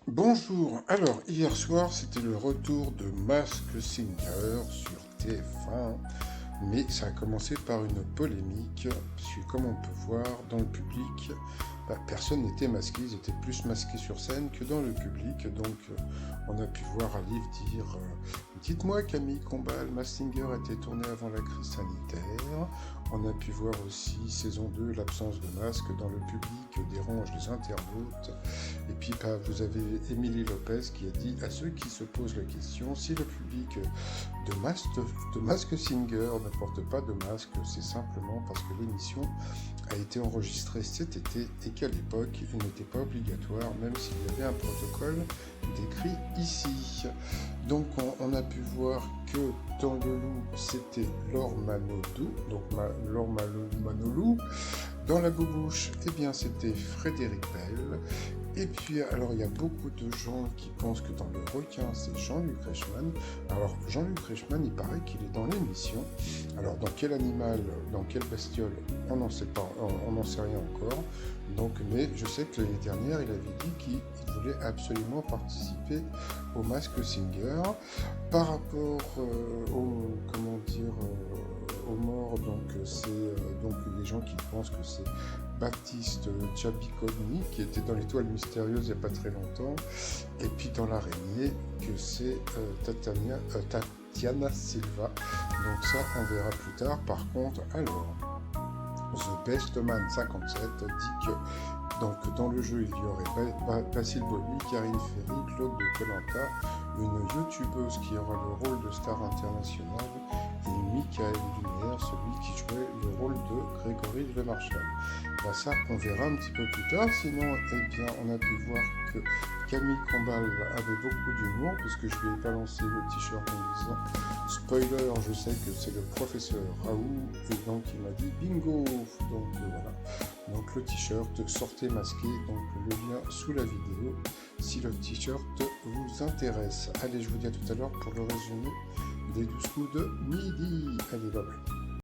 Bonjour, alors hier soir c'était le retour de Masked Singer sur TF1, mais ça a commencé par une polémique, puisque comme on peut voir dans le public, personne n'était masqué, ils étaient plus masqués sur scène que dans le public, donc on a pu voir Aliv dire Dites-moi Camille Combal, Masked Singer a été tourné avant la crise sanitaire. On a pu voir aussi saison 2, l'absence de masque dans le public dérange les internautes. Et puis vous avez Émilie Lopez qui a dit à ceux qui se posent la question, si le public de Masked Singer ne porte pas de masque, c'est simplement parce que l'émission a été enregistrée cet été et qu'à l'époque il n'était pas obligatoire, même s'il y avait un protocole décrit ici. Donc on a pu voir que dans le loup c'était Laure Manodou, donc Laure Manodou. Dans la boubouche, eh bien c'était Frédéric Bell. Et puis alors il y a beaucoup de gens qui pensent que dans le requin c'est Jean-Luc Reichmann. Alors Jean-Luc Reichmann, il paraît qu'il est dans l'émission. Alors dans quel animal, dans quelle bestiole, on n'en sait pas, on n'en sait rien encore. Donc, mais je sais que l'année dernière il avait dit qu'il voulait absolument participer au Masked Singer. Par rapport aux morts, donc c'est donc les gens qui pensent que c'est Baptiste Tchabikoni qui était dans l'Étoile mystérieuse il n'y a pas très longtemps, et puis dans l'Araignée que c'est Tatiana Silva. Donc ça on verra plus tard. Par contre, alors The Bestman 57 dit que donc dans le jeu il y aurait Basile Boli, Karine Ferry, Claude de Colanta, une youtubeuse qui aura le rôle de star internationale, et Michael Lumière, celui qui jouait le rôle de Grégory Le Marchal. Ben ça, on verra un petit peu plus tard. Sinon, eh bien, on a pu voir que Camille Combal avait beaucoup d'humour, puisque je lui ai balancé le t-shirt en disant spoiler, je sais que c'est le professeur Raoult, et donc il m'a dit bingo. Donc voilà. Donc le t-shirt, sortez masqué, donc le lien sous la vidéo si le t-shirt vous intéresse. Allez, je vous dis à tout à l'heure pour le résumé des 12 coups de midi. Allez, bye bye.